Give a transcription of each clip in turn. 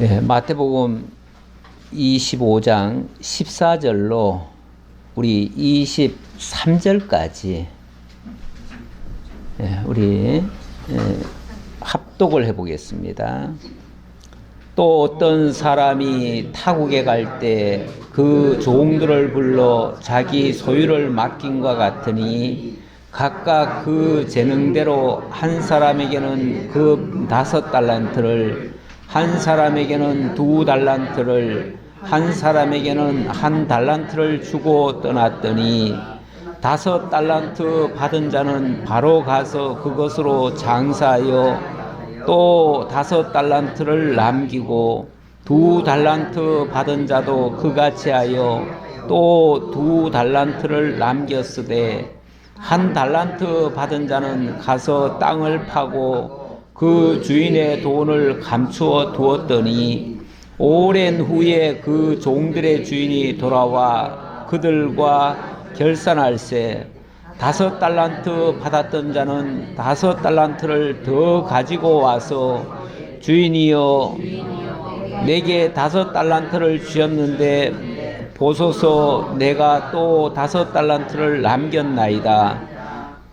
예, 마태복음 25장 14절로 우리 23절까지 우리 합독을 해보겠습니다. 또 어떤 사람이 타국에 갈 때 그 종들을 불러 자기 소유를 맡긴과 같으니 각각 그 재능대로 한 사람에게는 그 5달란트를, 한 사람에게는 2달란트를, 한 사람에게는 1달란트를 주고 떠났더니 5달란트 받은 자는 바로 가서 그것으로 장사하여 또 5달란트를 남기고 2달란트 받은 자도 그같이 하여 또 2달란트를 남겼으되 1달란트 받은 자는 가서 땅을 파고 그 주인의 돈을 감추어 두었더니 오랜 후에 그 종들의 주인이 돌아와 그들과 결산할세 5달란트 받았던 자는 5달란트를 더 가지고 와서 주인이여 내게 5달란트를 주셨는데 보소서 내가 또 5달란트를 남겼나이다.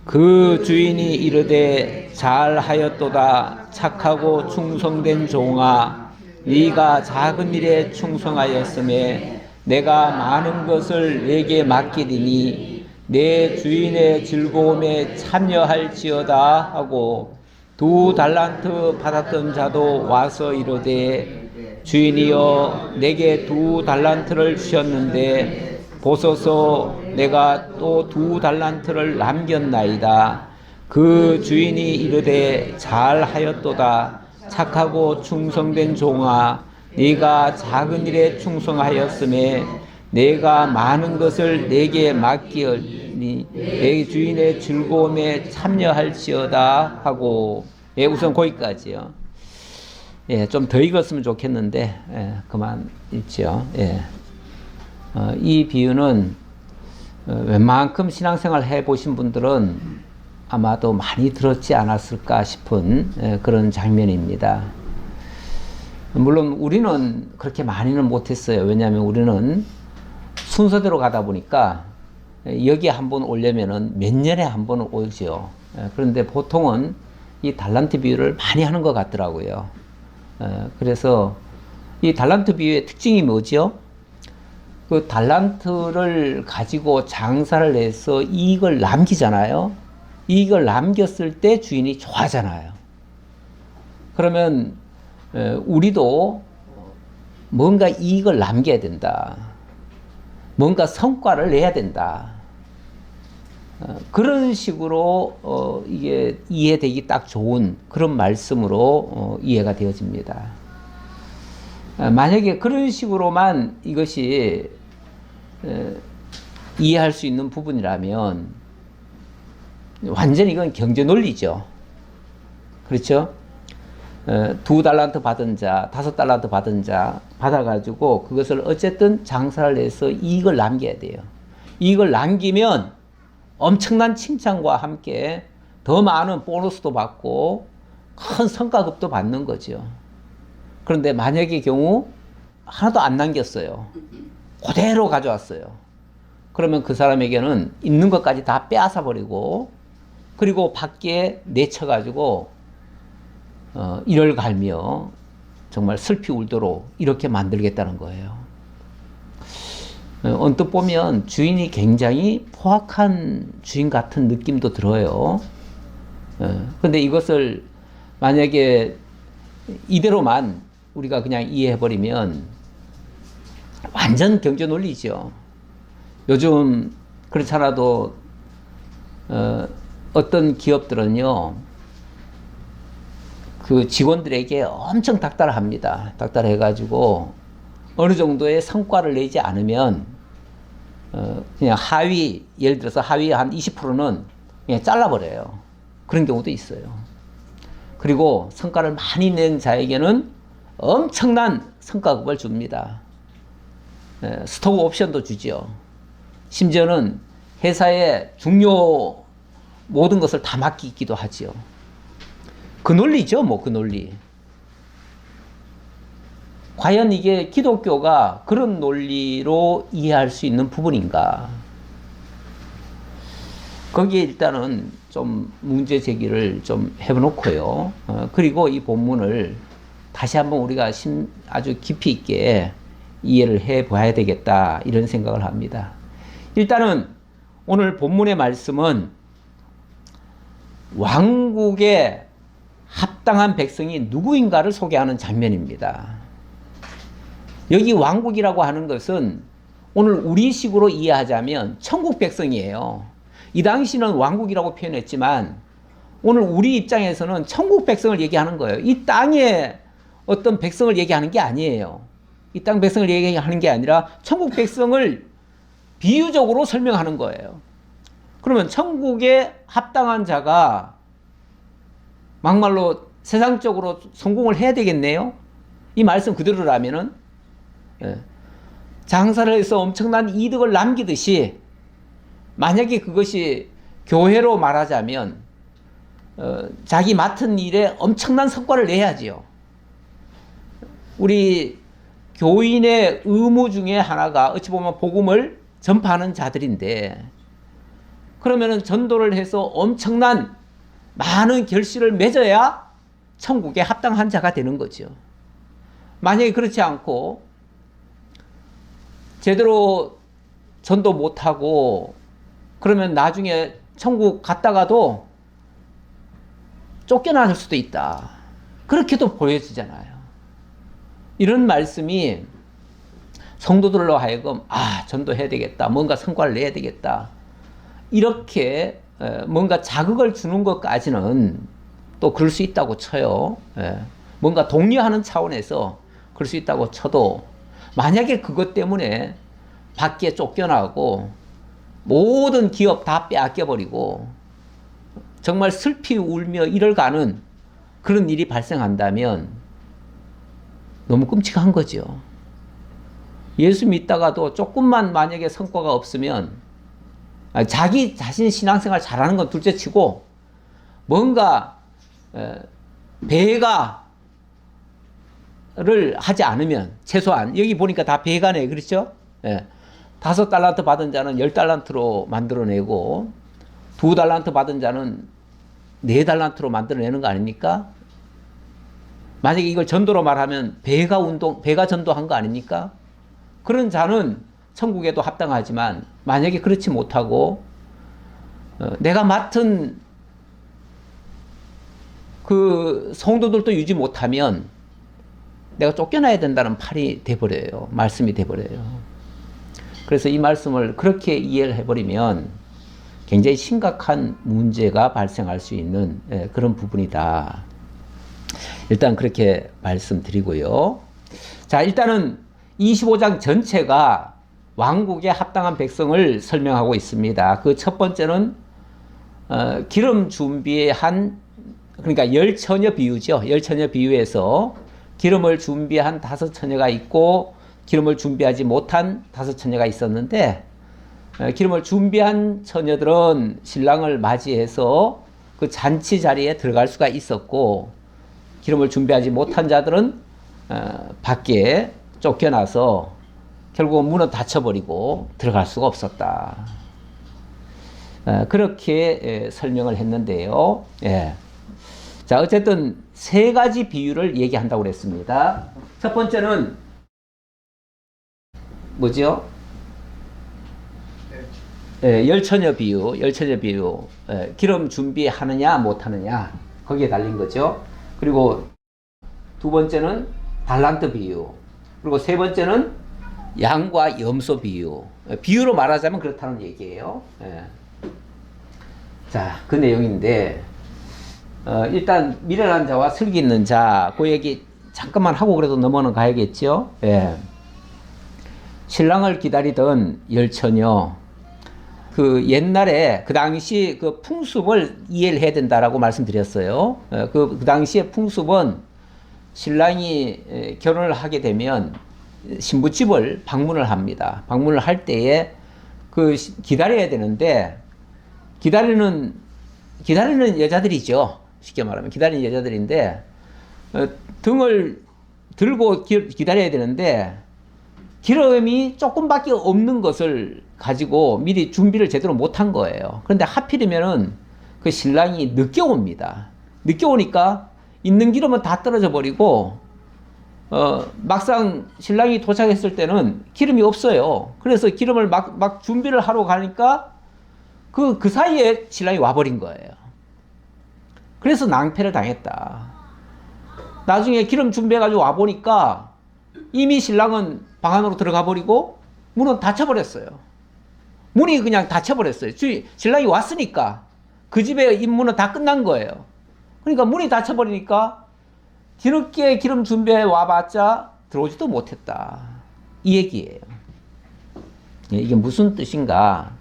그 주인이 이르되 잘하였도다 착하고 충성된 종아 네가 작은 일에 충성하였음에 내가 많은 것을 내게 맡기리니 내 주인의 즐거움에 참여할지어다 하고 2달란트 받았던 자도 와서 이르되 주인이여 내게 2달란트를 주셨는데 보소서 내가 또 2달란트를 남겼나이다. 그 주인이 이르되 잘하였도다 착하고 충성된 종아 네가 작은 일에 충성하였음에 내가 많은 것을 내게 맡기니 내 주인의 즐거움에 참여할지어다 하고 우선 거기까지요. 좀 더 읽었으면 좋겠는데 그만 읽죠. 이 비유는 웬만큼 신앙생활 해보신 분들은 아마도 많이 들었지 않았을까 싶은 그런 장면입니다. 물론 우리는 그렇게 많이는 못했어요. 왜냐하면 우리는 순서대로 가다 보니까 여기에 한번 오려면은 몇 년에 한 번 오죠. 그런데 보통은 이 달란트 비유를 많이 하는 것 같더라고요. 그래서 이 달란트 비유의 특징이 뭐죠? 그 달란트를 가지고 장사를 해서 이익을 남기잖아요. 이익을 남겼을 때 주인이 좋아하잖아요. 그러면 우리도 뭔가 이익을 남겨야 된다. 뭔가 성과를 내야 된다. 그런 식으로 이게 이해되기 딱 좋은 그런 말씀으로 이해가 되어집니다. 만약에 그런 식으로만 이것이 이해할 수 있는 부분이라면 완전히 이건 경제 논리죠. 그렇죠? 2달란트 받은 자, 5달란트 받은 자 받아가지고 그것을 어쨌든 장사를 해서 이익을 남겨야 돼요. 이익을 남기면 엄청난 칭찬과 함께 더 많은 보너스도 받고 큰 성과급도 받는 거죠. 그런데 만약의 경우 하나도 안 남겼어요. 그대로 가져왔어요. 그러면 그 사람에게는 있는 것까지 다 빼앗아 버리고 그리고 밖에 내쳐가지고 이를 갈며 정말 슬피 울도록 이렇게 만들겠다는 거예요. 언뜻 보면 주인이 굉장히 포악한 주인 같은 느낌도 들어요. 근데 이것을 만약에 이대로만 우리가 그냥 이해해버리면 완전 경제 논리죠. 요즘 그렇지 않아도 어떤 기업들은요 그 직원들에게 엄청 닥달합니다. 닥달해가지고 어느 정도의 성과를 내지 않으면 그냥 하위, 예를 들어서 하위 한 20%는 그냥 잘라버려요. 그런 경우도 있어요. 그리고 성과를 많이 낸 자에게는 엄청난 성과급을 줍니다. 스톡 옵션도 주죠. 심지어는 회사의 중요 모든 것을 다 맡기기도 하죠. 그 논리죠, 뭐 그 논리. 과연 이게 기독교가 그런 논리로 이해할 수 있는 부분인가? 거기에 일단은 좀 문제 제기를 좀 해놓고요. 그리고 이 본문을 다시 한번 우리가 아주 깊이 있게 이해를 해 봐야 되겠다, 이런 생각을 합니다. 일단은 오늘 본문의 말씀은 왕국에 합당한 백성이 누구인가를 소개하는 장면입니다. 여기 왕국이라고 하는 것은 오늘 우리식으로 이해하자면 천국 백성이에요. 이 당시는 왕국이라고 표현했지만 오늘 우리 입장에서는 천국 백성을 얘기하는 거예요. 이 땅에 어떤 백성을 얘기하는 게 아니에요. 이 땅 백성을 얘기하는 게 아니라 천국 백성을 비유적으로 설명하는 거예요. 그러면 천국에 합당한 자가 막말로 세상적으로 성공을 해야 되겠네요. 이 말씀 그대로라면은 장사를 해서 엄청난 이득을 남기듯이, 만약에 그것이 교회로 말하자면 자기 맡은 일에 엄청난 성과를 내야지요. 우리 교인의 의무 중에 하나가 어찌 보면 복음을 전파하는 자들인데, 그러면은 전도를 해서 엄청난 많은 결실을 맺어야 천국에 합당한 자가 되는 거죠. 만약에 그렇지 않고 제대로 전도 못하고 그러면 나중에 천국 갔다가도 쫓겨날 수도 있다, 그렇게도 보여지잖아요. 이런 말씀이 성도들로 하여금 전도해야 되겠다, 뭔가 성과를 내야 되겠다, 이렇게 뭔가 자극을 주는 것까지는 또 그럴 수 있다고 쳐요. 뭔가 독려하는 차원에서 그럴 수 있다고 쳐도, 만약에 그것 때문에 밖에 쫓겨나고 모든 기업 다 빼앗겨버리고 정말 슬피 울며 이를 가는 그런 일이 발생한다면 너무 끔찍한 거죠. 예수 믿다가도 조금만 만약에 성과가 없으면, 자기 자신 신앙생활 잘하는 건 둘째치고 뭔가 배가를 하지 않으면, 최소한 여기 보니까 다 배가네, 그렇죠? 5달란트 받은 자는 10달란트로 만들어내고 2달란트 받은 자는 4달란트로 만들어내는 거 아닙니까? 만약에 이걸 전도로 말하면 배가 전도한 거 아닙니까? 그런 자는 천국에도 합당하지만, 만약에 그렇지 못하고 내가 맡은 그 성도들도 유지 못하면 내가 쫓겨나야 된다는 팔이 돼버려요. 말씀이 돼버려요. 그래서 이 말씀을 그렇게 이해를 해버리면 굉장히 심각한 문제가 발생할 수 있는 그런 부분이다. 일단 그렇게 말씀드리고요. 자, 일단은 25장 전체가 왕국에 합당한 백성을 설명하고 있습니다. 그 첫 번째는 기름 준비한, 그러니까 열 처녀 비유죠. 열 처녀 비유에서 기름을 준비한 5 처녀가 있고 기름을 준비하지 못한 5 처녀가 있었는데, 기름을 준비한 처녀들은 신랑을 맞이해서 그 잔치 자리에 들어갈 수가 있었고, 기름을 준비하지 못한 자들은 밖에 쫓겨나서 결국은 문은 닫혀버리고 들어갈 수가 없었다. 그렇게 설명을 했는데요. 자, 어쨌든 3가지 비유를 얘기한다고 그랬습니다. 첫 번째는 뭐죠? 열처녀 비유, 열처녀 비유. 기름 준비하느냐 못하느냐, 거기에 달린 거죠. 그리고 2번째는 달란트 비유. 그리고 3번째는 양과 염소 비유. 비유로 말하자면 그렇다는 얘기예요. 자, 그 내용인데, 일단 미련한 자와 슬기 있는 자, 그 얘기 잠깐만 하고 그래도 넘어는 가야겠죠. 신랑을 기다리던 열처녀, 그 옛날에 그 당시 그 풍습을 이해를 해야 된다라고 말씀드렸어요. 그 당시의 풍습은 신랑이 결혼을 하게 되면 신부집을 방문을 합니다. 방문을 할 때에 그 기다려야 되는데, 기다리는 여자들이죠. 쉽게 말하면 기다리는 여자들인데, 등을 들고 기다려야 되는데 기름이 조금밖에 없는 것을 가지고 미리 준비를 제대로 못한 거예요. 그런데 하필이면은 그 신랑이 늦게 옵니다. 늦게 오니까 있는 기름은 다 떨어져 버리고 막상 신랑이 도착했을 때는 기름이 없어요. 그래서 기름을 막 준비를 하러 가니까 그 사이에 신랑이 와버린 거예요. 그래서 낭패를 당했다. 나중에 기름 준비해가지고 와보니까 이미 신랑은 방 안으로 들어가 버리고 문은 닫혀버렸어요. 문이 그냥 닫혀버렸어요. 신랑이 왔으니까 그 집의 임무는 다 끝난 거예요. 그러니까 문이 닫혀버리니까 뒤늦게 기름 준비해 와봤자 들어오지도 못했다. 이 얘기예요. 이게 무슨 뜻인가?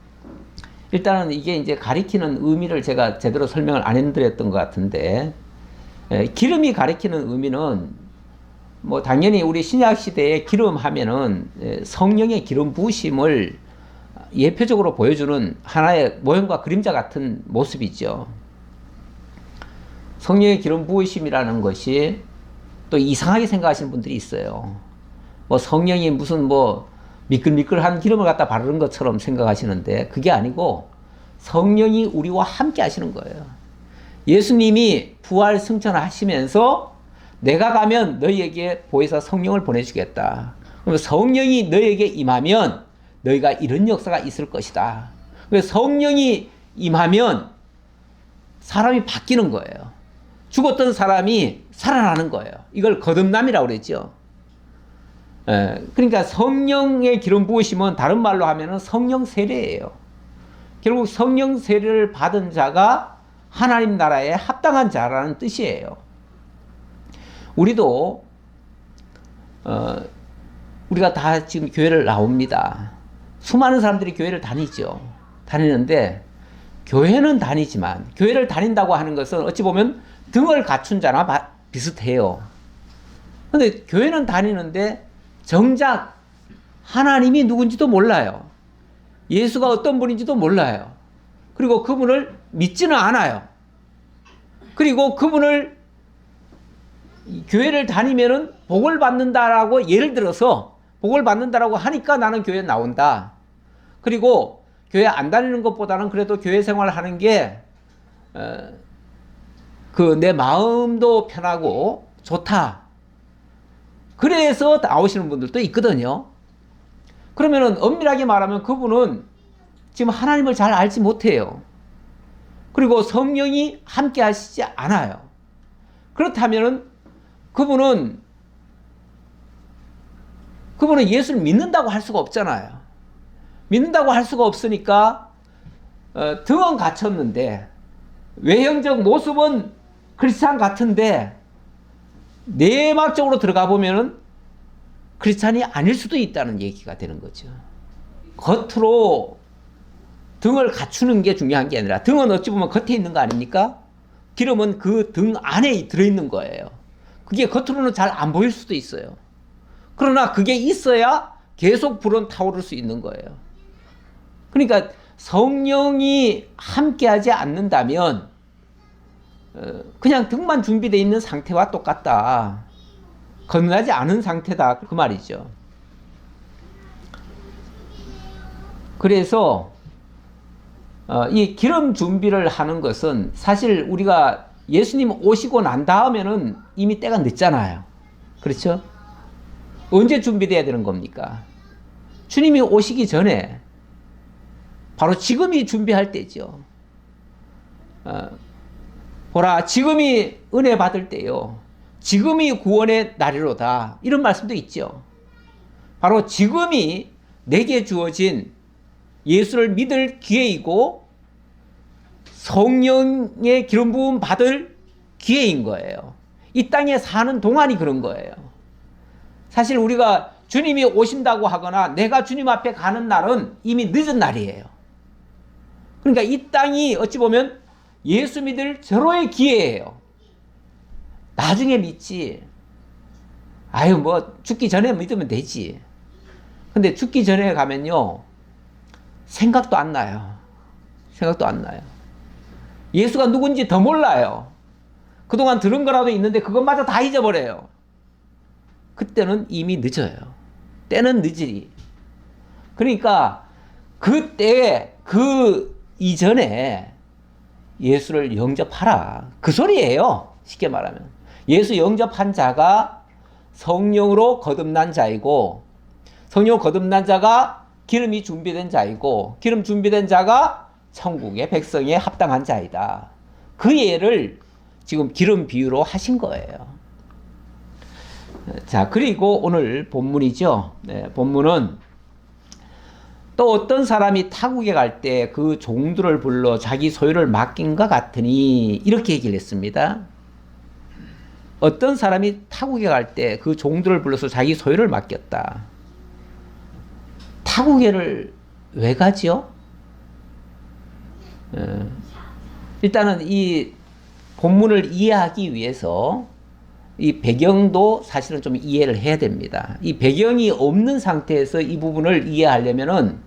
일단은 이게 이제 가리키는 의미를 제가 제대로 설명을 안 해드렸던 것 같은데, 기름이 가리키는 의미는 뭐 당연히 우리 신약 시대에 기름 하면은 성령의 기름 부으심을 예표적으로 보여주는 하나의 모형과 그림자 같은 모습이죠. 성령의 기름 부으심이라는 것이 또 이상하게 생각하시는 분들이 있어요. 뭐 성령이 무슨 뭐 미끌미끌한 기름을 갖다 바르는 것처럼 생각하시는데 그게 아니고 성령이 우리와 함께 하시는 거예요. 예수님이 부활 승천하시면서 내가 가면 너희에게 보혜사 성령을 보내주겠다. 그럼 성령이 너희에게 임하면 너희가 이런 역사가 있을 것이다. 그래서 성령이 임하면 사람이 바뀌는 거예요. 죽었던 사람이 살아나는 거예요. 이걸 거듭남이라고 그랬죠. 그러니까 성령의 기름 부으심은 다른 말로 하면은 성령 세례예요. 결국 성령 세례를 받은 자가 하나님 나라에 합당한 자라는 뜻이에요. 우리도 우리가 다 지금 교회를 나옵니다. 수많은 사람들이 교회를 다니죠. 다니는데 교회는 다니지만 교회를 다닌다고 하는 것은 어찌 보면 등을 갖춘 자나 비슷해요. 그런데 교회는 다니는데 정작 하나님이 누군지도 몰라요. 예수가 어떤 분인지도 몰라요. 그리고 그분을 믿지는 않아요. 그리고 그분을 교회를 다니면은 복을 받는다라고 예를 들어서 복을 받는다라고 하니까 나는 교회에 나온다. 그리고 교회 안 다니는 것보다는 그래도 교회 생활을 하는 게 내 마음도 편하고 좋다. 그래서 나오시는 분들도 있거든요. 그러면은 엄밀하게 말하면 그분은 지금 하나님을 잘 알지 못해요. 그리고 성령이 함께 하시지 않아요. 그렇다면은 그분은 예수를 믿는다고 할 수가 없잖아요. 믿는다고 할 수가 없으니까 등은 갖췄는데 외형적 모습은 크리스찬 같은데 내막적으로 들어가 보면은 크리스찬이 아닐 수도 있다는 얘기가 되는 거죠. 겉으로 등을 갖추는 게 중요한 게 아니라 등은 어찌 보면 겉에 있는 거 아닙니까? 기름은 그 등 안에 들어있는 거예요. 그게 겉으로는 잘 안 보일 수도 있어요. 그러나 그게 있어야 계속 불은 타오를 수 있는 거예요. 그러니까 성령이 함께하지 않는다면 그냥 등만 준비되어 있는 상태와 똑같다. 건강하지 않은 상태다. 그 말이죠. 그래서 이 기름 준비를 하는 것은 사실 우리가 예수님 오시고 난 다음에는 이미 때가 늦잖아요. 그렇죠? 언제 준비돼야 되는 겁니까? 주님이 오시기 전에 바로 지금이 준비할 때죠. 보라, 지금이 은혜 받을 때요. 지금이 구원의 날이로다. 이런 말씀도 있죠. 바로 지금이 내게 주어진 예수를 믿을 기회이고 성령의 기름 부음 받을 기회인 거예요. 이 땅에 사는 동안이 그런 거예요. 사실 우리가 주님이 오신다고 하거나 내가 주님 앞에 가는 날은 이미 늦은 날이에요. 그러니까 이 땅이 어찌 보면 예수 믿을 절호의 기회예요. 나중에 믿지. 아유, 뭐 죽기 전에 믿으면 되지. 근데 죽기 전에 가면요, 생각도 안 나요. 생각도 안 나요. 예수가 누군지 더 몰라요. 그동안 들은 거라도 있는데 그것마저 다 잊어버려요. 그때는 이미 늦어요. 때는 늦으리. 그러니까 그때 그 이전에 예수를 영접하라. 그 소리예요. 쉽게 말하면. 예수 영접한 자가 성령으로 거듭난 자이고, 성령으로 거듭난 자가 기름이 준비된 자이고, 기름 준비된 자가 천국의 백성에 합당한 자이다. 그 예를 지금 기름 비유로 하신 거예요. 자, 그리고 오늘 본문이죠. 네, 본문은 또 어떤 사람이 타국에 갈 때 그 종들을 불러 자기 소유를 맡긴 것 같으니, 이렇게 얘기를 했습니다. 어떤 사람이 타국에 갈 때 그 종들을 불러서 자기 소유를 맡겼다. 타국에를 왜 가지요? 일단은 이 본문을 이해하기 위해서 이 배경도 사실은 좀 이해를 해야 됩니다. 이 배경이 없는 상태에서 이 부분을 이해하려면은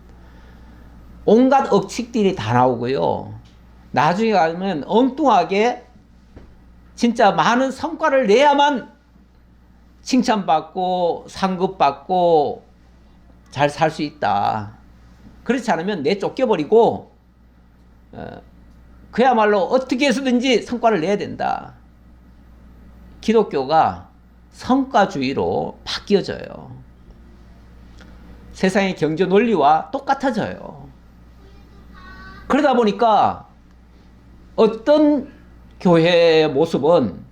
온갖 억측들이 다 나오고요. 나중에 가면 엉뚱하게 진짜 많은 성과를 내야만 칭찬받고 상급받고 잘 살 수 있다. 그렇지 않으면 내쫓겨버리고 그야말로 어떻게 해서든지 성과를 내야 된다. 기독교가 성과주의로 바뀌어져요. 세상의 경제 논리와 똑같아져요. 그러다 보니까 어떤 교회의 모습은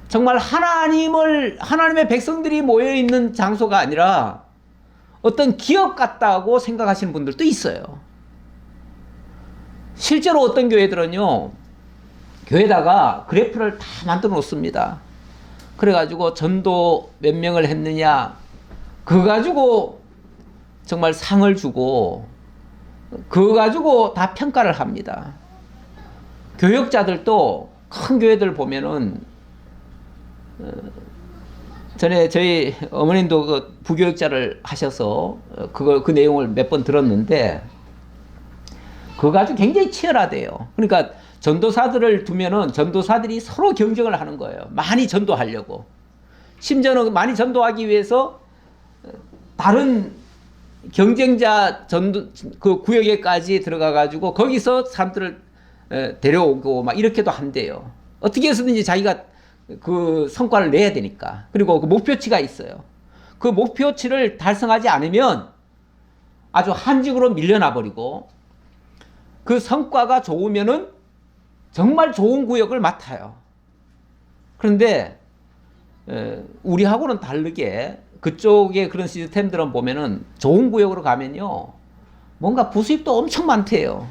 정말 하나님의 백성들이 모여있는 장소가 아니라 어떤 기업 같다고 생각하시는 분들도 있어요. 실제로 어떤 교회들은요, 교회에다가 그래프를 다 만들어 놓습니다. 그래가지고 전도 몇 명을 했느냐, 그거 가지고 정말 상을 주고, 그거 가지고 다 평가를 합니다. 교역자들도 큰 교회들 보면은, 전에 저희 어머님도 그 부교육자를 하셔서 그 내용을 몇 번 들었는데, 그거 가지고 굉장히 치열하대요. 그러니까 전도사들을 두면은 전도사들이 서로 경쟁을 하는 거예요. 많이 전도하려고. 심지어는 많이 전도하기 위해서 다른 경쟁자 그 구역에까지 들어가 가지고 거기서 사람들을 데려오고 막 이렇게도 한대요. 어떻게 해서든지 자기가 그 성과를 내야 되니까. 그리고 그 목표치가 있어요. 그 목표치를 달성하지 않으면 아주 한직으로 밀려나 버리고, 그 성과가 좋으면은 정말 좋은 구역을 맡아요. 그런데 우리하고는 다르게 그쪽에 그런 시스템들은 보면은 좋은 구역으로 가면요, 뭔가 부수입도 엄청 많대요.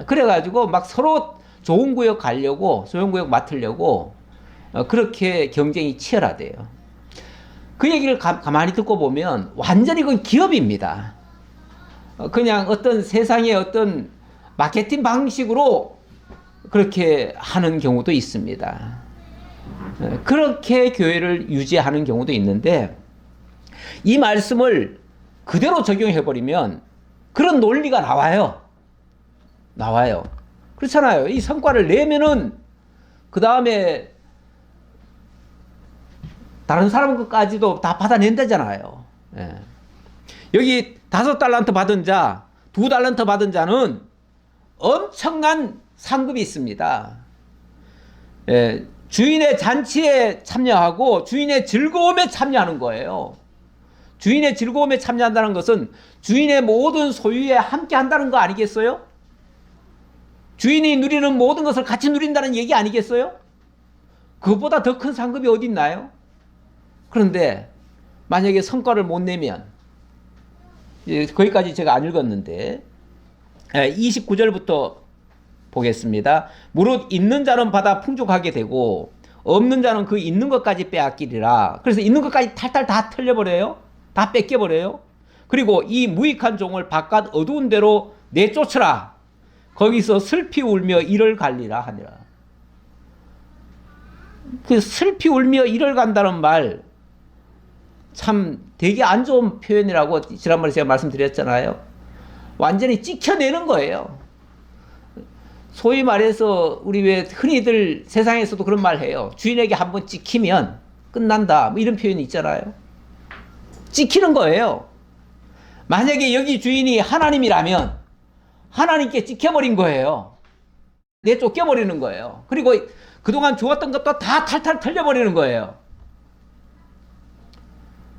그래가지고 막 서로 좋은 구역 가려고, 좋은 구역 맡으려고 그렇게 경쟁이 치열하대요. 그 얘기를 가만히 듣고 보면 완전히 그건 기업입니다. 그냥 어떤 세상의 어떤 마케팅 방식으로 그렇게 하는 경우도 있습니다. 그렇게 교회를 유지하는 경우도 있는데, 이 말씀을 그대로 적용해버리면 그런 논리가 나와요. 그렇잖아요. 이 성과를 내면은 그 다음에 다른 사람 것까지도 다 받아낸다잖아요. 여기 5달란트 받은 자, 2달란트 받은 자는 엄청난 상급이 있습니다. 주인의 잔치에 참여하고 주인의 즐거움에 참여하는 거예요. 주인의 즐거움에 참여한다는 것은 주인의 모든 소유에 함께 한다는 거 아니겠어요? 주인이 누리는 모든 것을 같이 누린다는 얘기 아니겠어요? 그것보다 더 큰 상급이 어디 있나요? 그런데 만약에 성과를 못 내면, 거기까지 제가 안 읽었는데 29절부터 보겠습니다. 무릇 있는 자는 받아 풍족하게 되고 없는 자는 그 있는 것까지 빼앗기리라. 그래서 있는 것까지 탈탈 다 털려버려요. 다 뺏겨버려요. 그리고 이 무익한 종을 바깥 어두운 데로 내쫓으라. 거기서 슬피 울며 이를 갈리라 하니라. 그 슬피 울며 이를 간다는 말 참 되게 안 좋은 표현이라고 지난번에 제가 말씀드렸잖아요. 완전히 찍혀내는 거예요. 소위 말해서 우리 왜 흔히들 세상에서도 그런 말 해요. 주인에게 한번 찍히면 끝난다. 뭐 이런 표현이 있잖아요. 찍히는 거예요. 만약에 여기 주인이 하나님이라면 하나님께 찍혀버린 거예요. 내쫓겨버리는 거예요. 그리고 그동안 좋았던 것도 다 탈탈 털려버리는 거예요.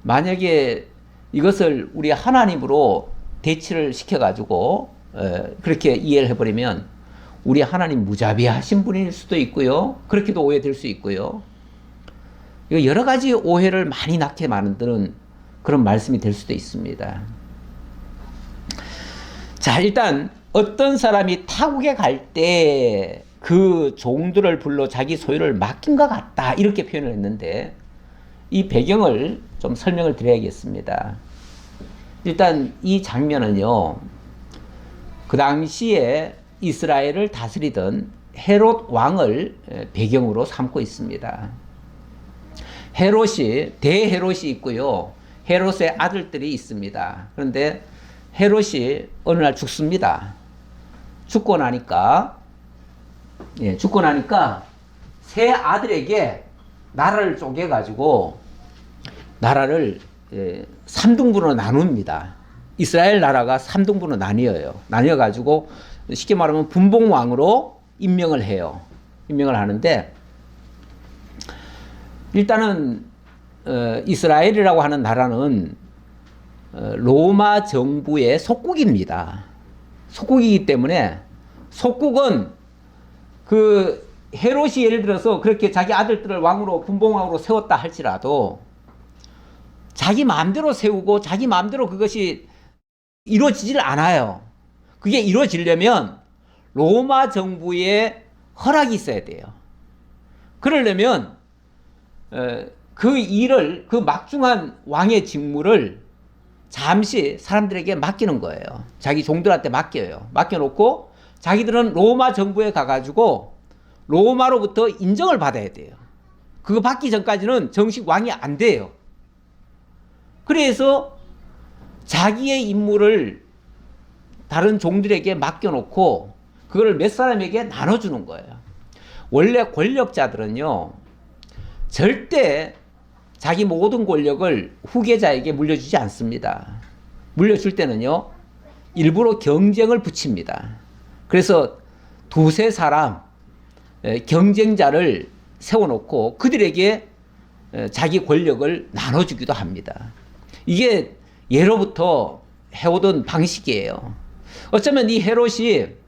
만약에 이것을 우리 하나님으로 대치를 시켜가지고 그렇게 이해를 해버리면 우리 하나님 무자비하신 분일 수도 있고요. 그렇게도 오해될 수 있고요. 이거 여러 가지 오해를 많이 낳게 만드는 그런 말씀이 될 수도 있습니다. 자, 일단 어떤 사람이 타국에 갈 때 그 종들을 불러 자기 소유를 맡긴 것 같다 이렇게 표현을 했는데 이 배경을 좀 설명을 드려야겠습니다. 일단 이 장면은요, 그 당시에 이스라엘을 다스리던 헤롯 왕을 배경으로 삼고 있습니다. 헤롯이, 대헤롯이 있고요. 헤롯의 아들들이 있습니다. 그런데 헤롯이 어느 날 죽습니다. 죽고 나니까 세 아들에게 나라를 쪼개가지고 나라를 3등분으로 나눕니다. 이스라엘 나라가 3등분으로 나뉘어가지고 쉽게 말하면 분봉왕으로 임명을 해요. 임명을 하는데 일단은 이스라엘이라고 하는 나라는 로마 정부의 속국입니다. 속국이기 때문에 속국은 그 헤롯이 예를 들어서 그렇게 자기 아들들을 왕으로 분봉왕으로 세웠다 할지라도 자기 마음대로 세우고 자기 마음대로 그것이 이루어지질 않아요. 그게 이루어지려면 로마 정부의 허락이 있어야 돼요. 그러려면 그 일을, 그 막중한 왕의 직무를 잠시 사람들에게 맡기는 거예요. 자기 종들한테 맡겨요. 맡겨놓고 자기들은 로마 정부에 가가지고 로마로부터 인정을 받아야 돼요. 그거 받기 전까지는 정식 왕이 안 돼요. 그래서 자기의 임무를 다른 종들에게 맡겨놓고 그걸 몇 사람에게 나눠주는 거예요. 원래 권력자들은요, 절대 자기 모든 권력을 후계자에게 물려주지 않습니다. 물려줄 때는요, 일부러 경쟁을 붙입니다. 그래서 두세 사람 경쟁자를 세워놓고 그들에게 자기 권력을 나눠주기도 합니다. 이게 예로부터 해오던 방식이에요. 어쩌면 이 헤롯이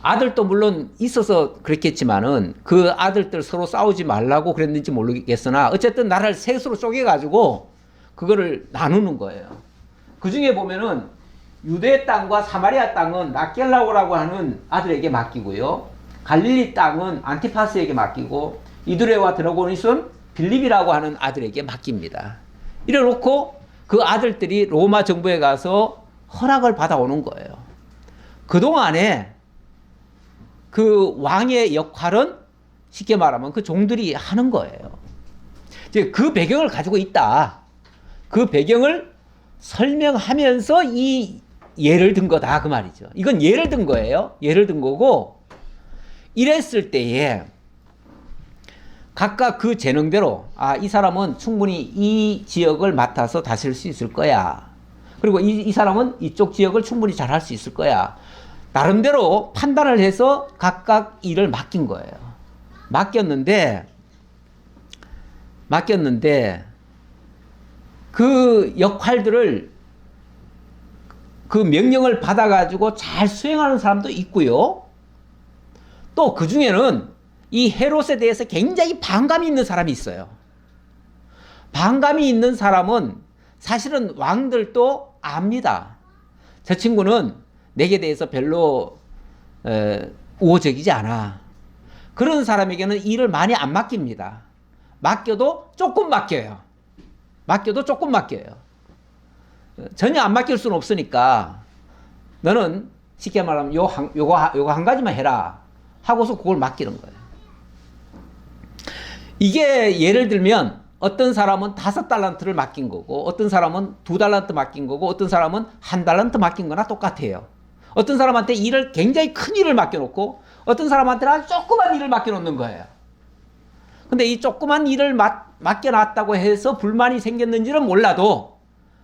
아들도 물론 있어서 그랬겠지만은 그 아들들 서로 싸우지 말라고 그랬는지 모르겠으나 어쨌든 나라를 셋으로 쪼개가지고 그거를 나누는 거예요. 그 중에 보면은 유대 땅과 사마리아 땅은 라켈라오라고 하는 아들에게 맡기고요. 갈릴리 땅은 안티파스에게 맡기고 이두레와 드라고니스는 빌립이라고 하는 아들에게 맡깁니다. 이래놓고 그 아들들이 로마 정부에 가서 허락을 받아오는 거예요. 그동안에 그 왕의 역할은 쉽게 말하면 그 종들이 하는 거예요. 이제 그 배경을 가지고 있다. 그 배경을 설명하면서 이 예를 든 거다 그 말이죠. 이건 예를 든 거예요. 예를 든 거고 이랬을 때에 각각 그 재능대로 이 사람은 충분히 이 지역을 맡아서 다스릴 수 있을 거야. 그리고 이 사람은 이쪽 지역을 충분히 잘할 수 있을 거야. 나름대로 판단을 해서 각각 일을 맡긴 거예요. 맡겼는데 그 역할들을 그 명령을 받아가지고 잘 수행하는 사람도 있고요. 또 그 중에는 이 헤롯에 대해서 굉장히 반감이 있는 사람이 있어요. 반감이 있는 사람은 사실은 왕들도 압니다. 저 친구는 내게 대해서 별로 우호적이지 않아. 그런 사람에게는 일을 많이 안 맡깁니다. 맡겨도 조금 맡겨요. 전혀 안 맡길 수는 없으니까 너는 쉽게 말하면 요거 한 가지만 해라 하고서 그걸 맡기는 거예요. 이게 예를 들면 어떤 사람은 5달란트를 맡긴 거고 어떤 사람은 2달란트 맡긴 거고 어떤 사람은 1달란트 맡긴 거나 똑같아요. 어떤 사람한테 일을 굉장히 큰 일을 맡겨놓고 어떤 사람한테는 아주 조그만 일을 맡겨놓는 거예요. 근데 이 조그만 일을 맡겨놨다고 해서 불만이 생겼는지는 몰라도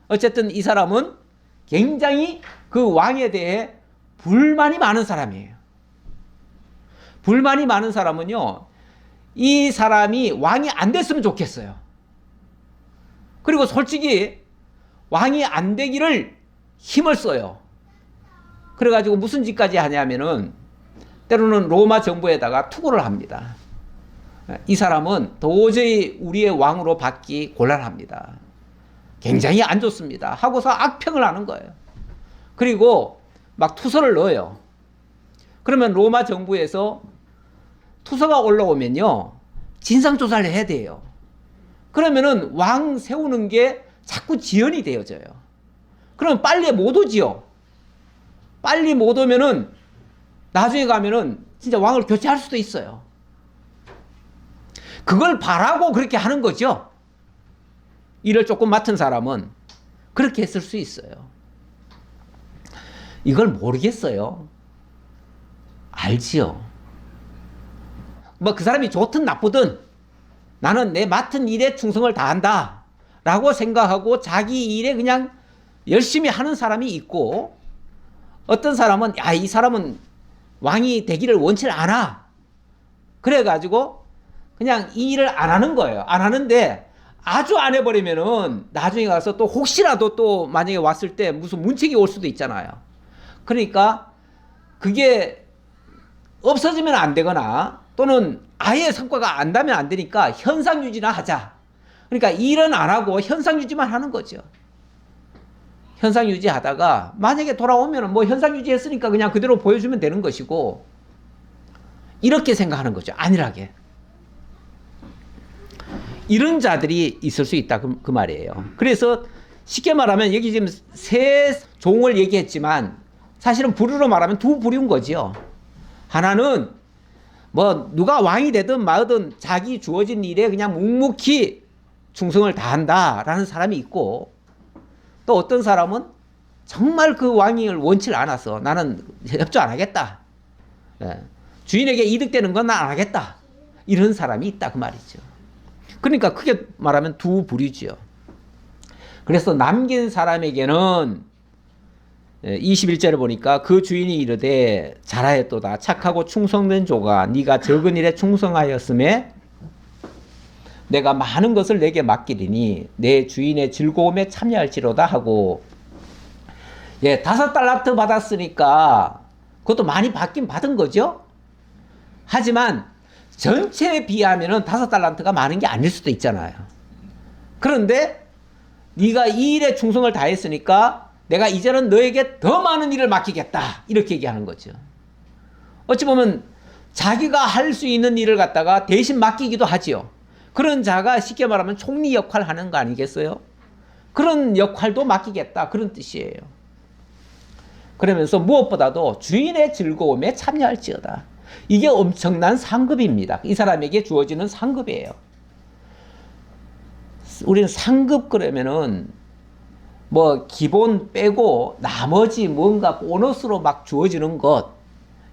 어쨌든 이 사람은 굉장히 그 왕에 대해 불만이 많은 사람이에요. 불만이 많은 사람은요, 이 사람이 왕이 안 됐으면 좋겠어요. 그리고 솔직히 왕이 안 되기를 힘을 써요. 그래가지고 무슨 짓까지 하냐면은 때로는 로마 정부에다가 투고를 합니다. 이 사람은 도저히 우리의 왕으로 받기 곤란합니다. 굉장히 안 좋습니다. 하고서 악평을 하는 거예요. 그리고 막 투서를 넣어요. 그러면 로마 정부에서 투서가 올라오면요, 진상조사를 해야 돼요. 그러면은 왕 세우는 게 자꾸 지연이 되어져요. 그럼 빨리 못 오지요. 빨리 못 오면은 나중에 가면은 진짜 왕을 교체할 수도 있어요. 그걸 바라고 그렇게 하는 거죠. 일을 조금 맡은 사람은 그렇게 했을 수 있어요. 이걸 모르겠어요. 알지요. 뭐 그 사람이 좋든 나쁘든 나는 내 맡은 일에 충성을 다한다 라고 생각하고 자기 일에 그냥 열심히 하는 사람이 있고, 어떤 사람은 이 사람은 왕이 되기를 원치 않아. 그래가지고 그냥 이 일을 안 하는 거예요. 안 하는데 아주 안 해버리면은 나중에 가서 또 혹시라도 또 만약에 왔을 때 무슨 문책이 올 수도 있잖아요. 그러니까 그게 없어지면 안 되거나 또는 아예 성과가 안 나면 안 되니까 현상 유지나 하자. 그러니까 일은 안 하고 현상 유지만 하는 거죠. 현상 유지하다가 만약에 돌아오면 뭐 현상 유지했으니까 그냥 그대로 보여주면 되는 것이고, 이렇게 생각하는 거죠. 안일하게. 이런 자들이 있을 수 있다 그 말이에요. 그래서 쉽게 말하면 여기 지금 세 종을 얘기했지만 사실은 부류로 말하면 두 부류인 거지요. 하나는 뭐 누가 왕이 되든 마든 자기 주어진 일에 그냥 묵묵히 충성을 다한다라는 사람이 있고, 또 어떤 사람은 정말 그 왕위를 원치 않아서 나는 협조 안 하겠다. 주인에게 이득되는 건 난 안 하겠다. 이런 사람이 있다 그 말이죠. 그러니까 크게 말하면 두 부류지요. 그래서 남긴 사람에게는 21절에 보니까 그 주인이 이르되 잘하였도다. 착하고 충성된 조가 네가 적은 일에 충성하였음에 내가 많은 것을 내게 맡기리니 내 주인의 즐거움에 참여할지로다 하고, 5달란트 받았으니까 그것도 많이 받긴 받은 거죠. 하지만 전체에 비하면은 5달란트가 많은 게 아닐 수도 있잖아요. 그런데 네가 이 일에 충성을 다했으니까 내가 이제는 너에게 더 많은 일을 맡기겠다. 이렇게 얘기하는 거죠. 어찌 보면 자기가 할 수 있는 일을 갖다가 대신 맡기기도 하지요. 그런 자가 쉽게 말하면 총리 역할 하는 거 아니겠어요? 그런 역할도 맡기겠다. 그런 뜻이에요. 그러면서 무엇보다도 주인의 즐거움에 참여할지어다. 이게 엄청난 상급입니다. 이 사람에게 주어지는 상급이에요. 우리는 상급 그러면은 뭐 기본 빼고 나머지 뭔가 보너스로 막 주어지는 것,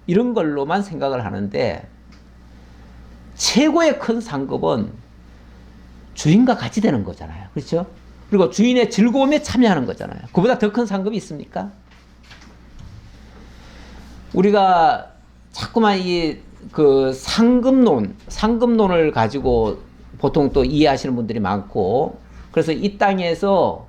이런 걸로만 생각을 하는데, 최고의 큰 상급은 주인과 같이 되는 거잖아요. 그렇죠? 그리고 주인의 즐거움에 참여하는 거잖아요. 그보다 더 큰 상급이 있습니까? 우리가 자꾸만 그 상급론을 가지고 보통 또 이해하시는 분들이 많고, 그래서 이 땅에서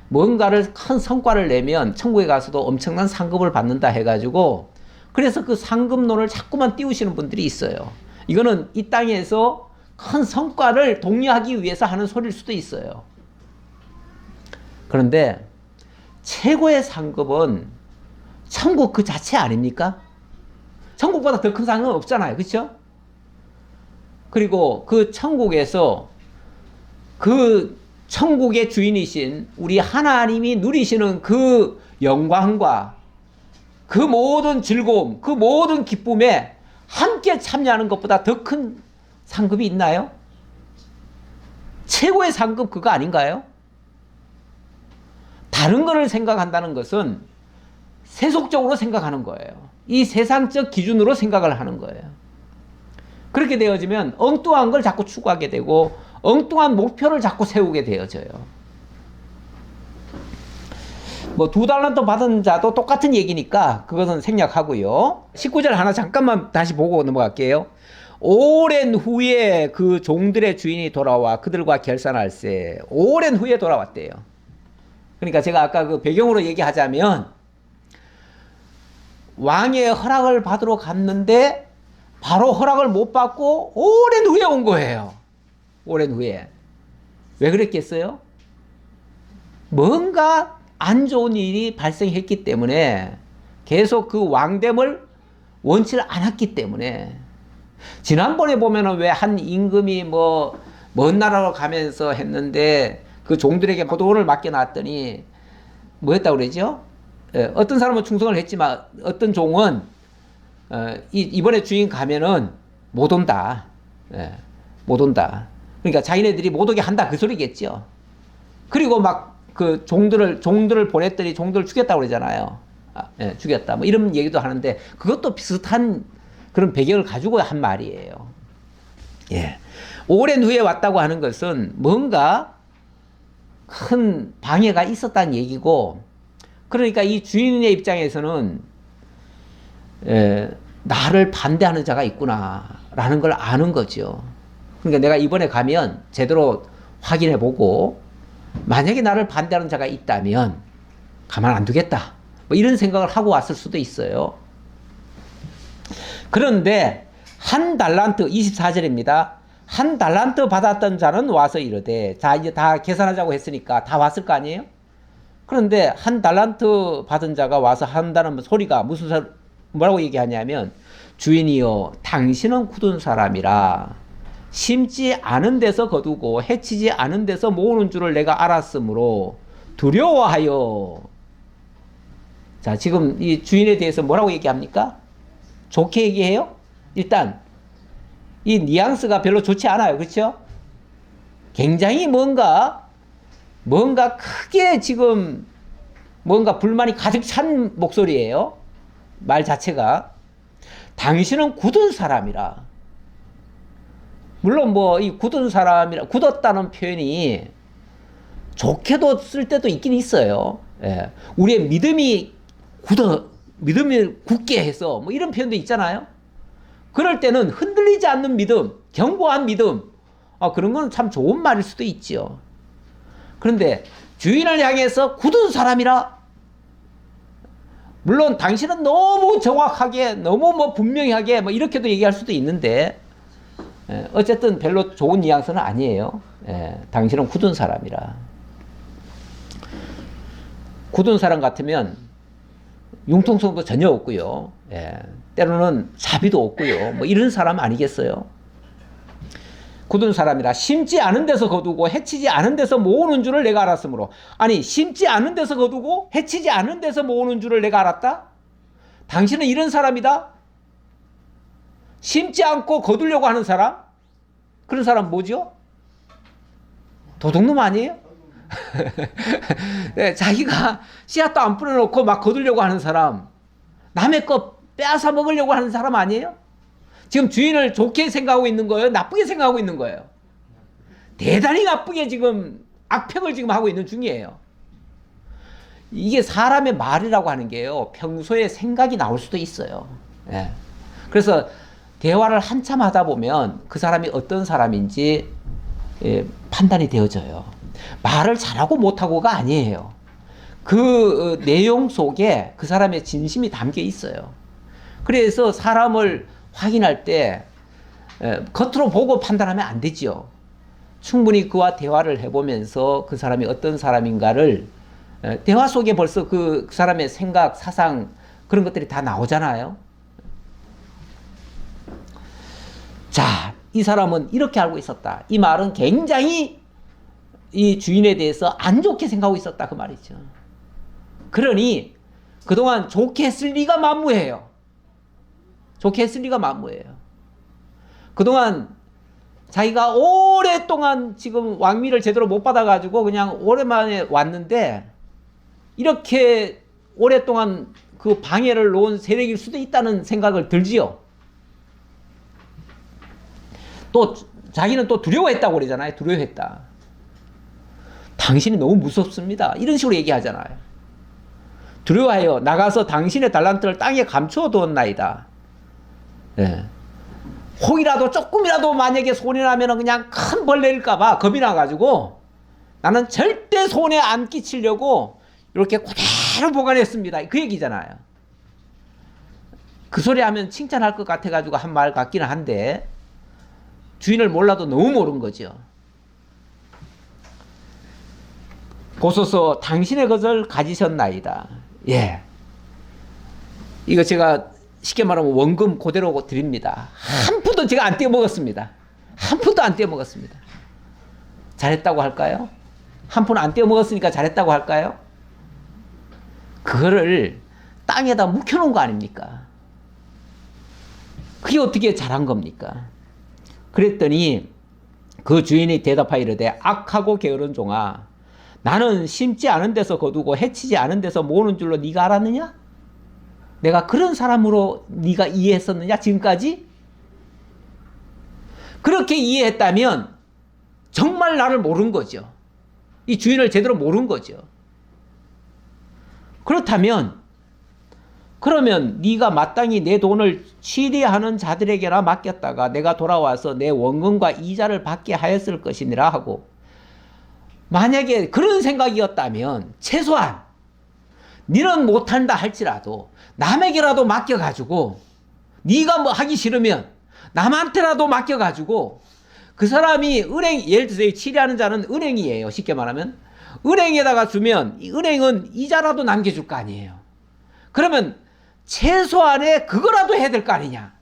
뭔가를 큰 성과를 내면 천국에 가서도 엄청난 상급을 받는다 해가지고, 그래서 그 상급론을 자꾸만 띄우시는 분들이 있어요. 이거는 이 땅에서 큰 성과를 독려하기 위해서 하는 소리일 수도 있어요. 그런데 최고의 상급은 천국 그 자체 아닙니까? 천국보다 더 큰 상급은 없잖아요. 그렇죠? 그리고 그 천국에서 그 천국의 주인이신 우리 하나님이 누리시는 그 영광과 그 모든 즐거움, 그 모든 기쁨에 함께 참여하는 것보다 더 큰 상급이 있나요? 최고의 상급 그거 아닌가요? 다른 거를 생각한다는 것은 세속적으로 생각하는 거예요. 이 세상적 기준으로 생각을 하는 거예요. 그렇게 되어지면 엉뚱한 걸 자꾸 추구하게 되고 엉뚱한 목표를 자꾸 세우게 되어져요. 뭐 2달란트 받은 자도 똑같은 얘기니까 그것은 생략하고요. 19절 하나 잠깐만 다시 보고 넘어갈게요. 오랜 후에 그 종들의 주인이 돌아와 그들과 결산할세. 오랜 후에 돌아왔대요. 그러니까 제가 아까 그 배경으로 얘기하자면 왕의 허락을 받으러 갔는데 바로 허락을 못 받고 오랜 후에 온 거예요. 오랜 후에. 왜 그랬겠어요? 뭔가 안 좋은 일이 발생했기 때문에 계속 그 왕됨을 원치를 않았기 때문에. 지난번에 보면은 왜 한 임금이 뭐 먼 나라로 가면서 했는데 그 종들에게 포도원을 맡겨놨더니 뭐 했다고 그러죠? 어떤 사람은 충성을 했지만 어떤 종은 이번에 주인 가면은 못 온다. 못 온다. 그러니까 자기네들이 못 오게 한다 그 소리겠죠. 그리고 막 그 종들을 보냈더니 종들을 죽였다고 그러잖아요. 죽였다. 뭐 이런 얘기도 하는데 그것도 비슷한 그런 배경을 가지고 한 말이에요. 예. 오랜 후에 왔다고 하는 것은 뭔가 큰 방해가 있었다는 얘기고, 그러니까 이 주인의 입장에서는 나를 반대하는 자가 있구나라는 걸 아는 거죠. 그러니까 내가 이번에 가면 제대로 확인해보고 만약에 나를 반대하는 자가 있다면 가만 안 두겠다. 뭐 이런 생각을 하고 왔을 수도 있어요. 그런데 한 달란트 24절입니다. 한 달란트 받았던 자는 와서 이르되, 자 이제 다 계산하자고 했으니까 다 왔을 거 아니에요? 그런데 한 달란트 받은 자가 와서 한다는 소리가 뭐라고 얘기하냐면, 주인이여 당신은 굳은 사람이라 심지 않은 데서 거두고 해치지 않은 데서 모으는 줄을 내가 알았으므로 두려워하여. 자, 지금 이 주인에 대해서 뭐라고 얘기합니까? 좋게 얘기해요? 일단 이 뉘앙스가 별로 좋지 않아요. 그렇죠? 굉장히 뭔가 크게 지금 뭔가 불만이 가득 찬 목소리예요. 말 자체가. 당신은 굳은 사람이라. 물론 뭐 이 굳은 사람이라, 굳었다는 표현이 좋게도 쓸 때도 있긴 있어요. 예. 우리의 믿음이 믿음을 굳게 해서 뭐 이런 표현도 있잖아요. 그럴 때는 흔들리지 않는 믿음, 견고한 믿음, 그런 건 참 좋은 말일 수도 있지요. 그런데 주인을 향해서 굳은 사람이라, 물론 당신은 너무 정확하게, 너무 뭐 분명하게 뭐 이렇게도 얘기할 수도 있는데, 어쨌든 별로 좋은 뉘앙스는 아니에요. 당신은 굳은 사람이라. 굳은 사람 같으면 융통성도 전혀 없고요. 때로는 자비도 없고요. 뭐 이런 사람 아니겠어요? 굳은 사람이라 심지 않은 데서 거두고 해치지 않은 데서 모으는 줄을 내가 알았으므로. 아니, 심지 않은 데서 거두고 해치지 않은 데서 모으는 줄을 내가 알았다? 당신은 이런 사람이다? 심지 않고 거두려고 하는 사람? 그런 사람 뭐죠? 도둑놈 아니에요? 네, 자기가 씨앗도 안 뿌려놓고 막 거두려고 하는 사람, 남의 거 빼앗아 먹으려고 하는 사람 아니에요? 지금 주인을 좋게 생각하고 있는 거예요? 나쁘게 생각하고 있는 거예요? 대단히 나쁘게 지금 악평을 지금 하고 있는 중이에요. 이게 사람의 말이라고 하는 게요, 평소에 생각이 나올 수도 있어요. 그래서 대화를 한참 하다 보면 그 사람이 어떤 사람인지 판단이 되어져요. 말을 잘하고 못하고가 아니에요. 그 내용 속에 그 사람의 진심이 담겨 있어요. 그래서 사람을 확인할 때 겉으로 보고 판단하면 안 되죠. 충분히 그와 대화를 해보면서 그 사람이 어떤 사람인가를, 대화 속에 벌써 그 사람의 생각, 사상, 그런 것들이 다 나오잖아요. 자, 이 사람은 이렇게 알고 있었다. 이 말은 굉장히 이 주인에 대해서 안 좋게 생각하고 있었다, 그 말이죠. 그러니 그동안 좋게 했을 리가 만무해요. 좋게 했을 리가 만무해요. 그동안 자기가 오랫동안 지금 왕위를 제대로 못 받아가지고 그냥 오랜만에 왔는데, 이렇게 오랫동안 그 방해를 놓은 세력일 수도 있다는 생각을 들지요. 또 자기는 또 두려워했다고 그러잖아요. 두려워했다. 당신이 너무 무섭습니다. 이런 식으로 얘기하잖아요. 두려워하여 나가서 당신의 달란트를 땅에 감추어 두었나이다. 예. 혹이라도 조금이라도 만약에 손이 나면 그냥 큰 벌레일까봐 겁이 나가지고 나는 절대 손에 안 끼치려고 이렇게 그대로 보관했습니다. 그 얘기잖아요. 그 소리 하면 칭찬할 것 같아가지고 한 말 같기는 한데 주인을 몰라도 너무 모른 거죠. 보소서 당신의 것을 가지셨나이다. 예. 이거 제가 쉽게 말하면 원금 그대로 드립니다. 한 푼도 제가 안 떼어먹었습니다. 한 푼도 안 떼어먹었습니다. 잘했다고 할까요? 한 푼 안 떼어먹었으니까 잘했다고 할까요? 그거를 땅에다 묵혀놓은 거 아닙니까? 그게 어떻게 잘한 겁니까? 그랬더니 그 주인이 대답하여 이르되 악하고 게으른 종아 나는 심지 않은 데서 거두고 해치지 않은 데서 모으는 줄로 네가 알았느냐? 내가 그런 사람으로 네가 이해했었느냐 지금까지? 그렇게 이해했다면 정말 나를 모른 거죠. 이 주인을 제대로 모른 거죠. 그렇다면 그러면 네가 마땅히 내 돈을 취리하는 자들에게나 맡겼다가 내가 돌아와서 내 원금과 이자를 받게 하였을 것이니라 하고 만약에 그런 생각이었다면 최소한 너는 못한다 할지라도 남에게라도 맡겨가지고 네가 뭐 하기 싫으면 남한테라도 맡겨가지고 그 사람이 은행 예를 들어서 취리하는 자는 은행이에요. 쉽게 말하면 은행에다가 주면 이 은행은 이자라도 남겨줄 거 아니에요. 그러면 최소한의 그거라도 해야 될 거 아니냐.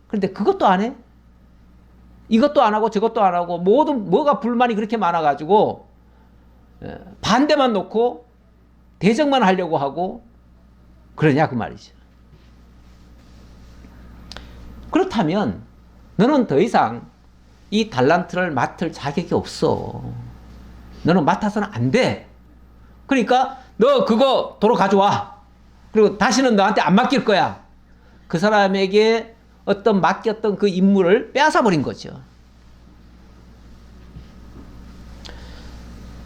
그런데 그것도 안 해? 이것도 안 하고 저것도 안 하고 모든 뭐가 불만이 그렇게 많아가지고 반대만 놓고 대적만 하려고 하고 그러냐 그 말이죠. 그렇다면 너는 더 이상 이 달란트를 맡을 자격이 없어. 너는 맡아서는 안 돼. 그러니까 너 그거 도로 가져와. 그리고 다시는 너한테 안 맡길 거야. 그 사람에게 어떤 맡겼던 그 임무를 빼앗아 버린 거죠.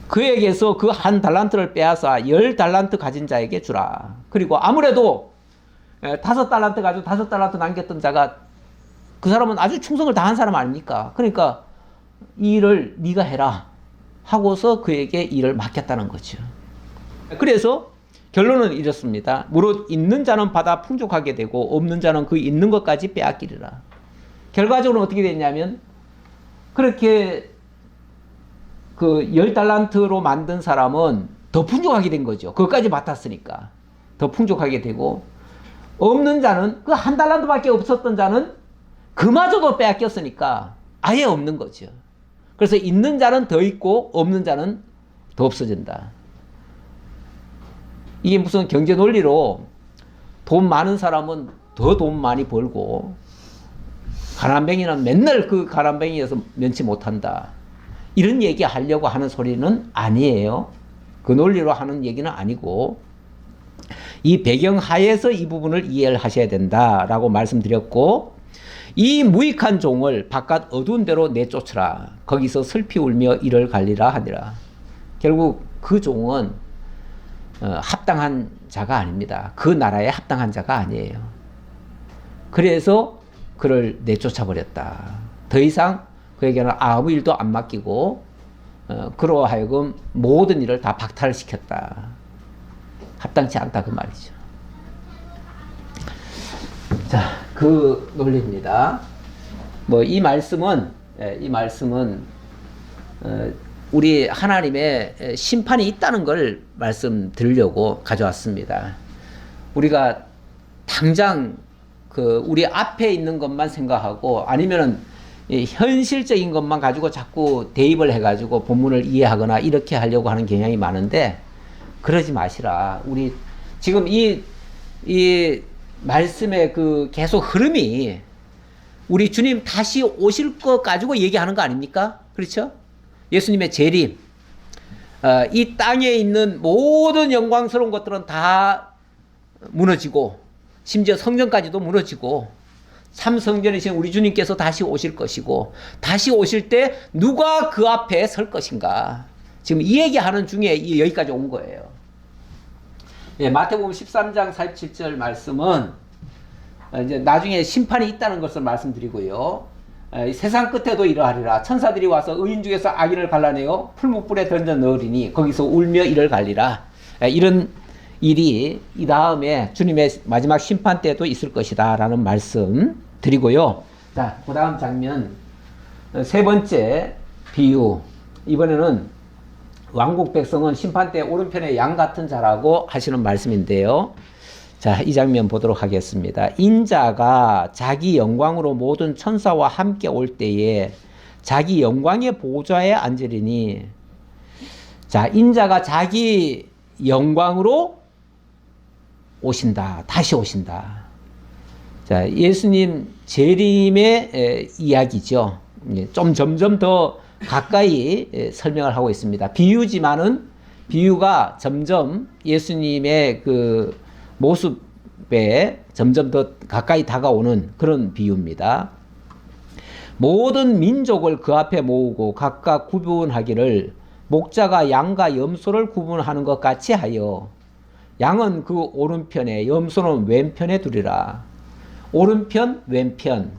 그에게서 그 한 달란트를 빼앗아 10달란트 가진 자에게 주라. 그리고 아무래도 5달란트 가지고 5달란트 남겼던 자가 그 사람은 아주 충성을 다한 사람 아닙니까? 그러니까 이 일을 네가 해라 하고서 그에게 일을 맡겼다는 거죠. 그래서 결론은 이렇습니다. 무릇 있는 자는 받아 풍족하게 되고 없는 자는 그 있는 것까지 빼앗기리라. 결과적으로 어떻게 됐냐면 그렇게 그 10달란트로 만든 사람은 더 풍족하게 된 거죠. 그것까지 맡았으니까 더 풍족하게 되고 없는 자는 그 한 달란트밖에 없었던 자는 그마저도 빼앗겼으니까 아예 없는 거죠. 그래서 있는 자는 더 있고 없는 자는 더 없어진다. 이게 무슨 경제 논리로 돈 많은 사람은 더 돈 많이 벌고 가난뱅이는 맨날 그 가난뱅이에서 면치 못한다. 이런 얘기 하려고 하는 소리는 아니에요. 그 논리로 하는 얘기는 아니고 이 배경 하에서 이 부분을 이해를 하셔야 된다라고 말씀드렸고 이 무익한 종을 바깥 어두운 데로 내쫓으라. 거기서 슬피 울며 이를 갈리라 하니라. 결국 그 종은 합당한 자가 아닙니다. 그 나라에 합당한 자가 아니에요. 그래서 그를 내쫓아 버렸다. 더 이상 그에게는 아무 일도 안 맡기고 그로 하여금 모든 일을 다 박탈시켰다. 합당치 않다 그 말이죠. 자, 그 논리입니다. 뭐 이 말씀은 우리 하나님의 심판이 있다는 걸 말씀드리려고 가져왔습니다. 우리가 당장 그 우리 앞에 있는 것만 생각하고 아니면은 현실적인 것만 가지고 자꾸 대입을 해가지고 본문을 이해하거나 이렇게 하려고 하는 경향이 많은데 그러지 마시라. 우리 지금 이 말씀의 그 계속 흐름이 우리 주님 다시 오실 것 가지고 얘기하는 거 아닙니까? 그렇죠? 예수님의 재림, 이 땅에 있는 모든 영광스러운 것들은 다 무너지고 심지어 성전까지도 무너지고 참성전이신 우리 주님께서 다시 오실 것이고 다시 오실 때 누가 그 앞에 설 것인가. 지금 이 얘기하는 중에 여기까지 온 거예요. 예, 마태복음 13장 47절 말씀은 이제 나중에 심판이 있다는 것을 말씀드리고요. 세상 끝에도 이러하리라. 천사들이 와서 의인 중에서 악인을 갈라내어 풀무불에 던져 넣으리니 거기서 울며 이를 갈리라. 이런 일이 이 다음에 주님의 마지막 심판 때도 있을 것이다 라는 말씀 드리고요. 자, 그 다음 장면 세 번째 비유. 이번에는 왕국 백성은 심판 때 오른편에 양 같은 자라고 하시는 말씀인데요. 자, 이 장면 보도록 하겠습니다. 인자가 자기 영광으로 모든 천사와 함께 올 때에 자기 영광의 보좌에 앉으리니. 자, 인자가 자기 영광으로 오신다. 다시 오신다. 자, 예수님 재림의 이야기죠. 좀 점점 더 가까이 설명을 하고 있습니다. 비유지만은 비유가 점점 예수님의 그 모습에 점점 더 가까이 다가오는 그런 비유입니다. 모든 민족을 그 앞에 모으고 각각 구분하기를 목자가 양과 염소를 구분하는 것 같이 하여 양은 그 오른편에 염소는 왼편에 두리라. 오른편, 왼편.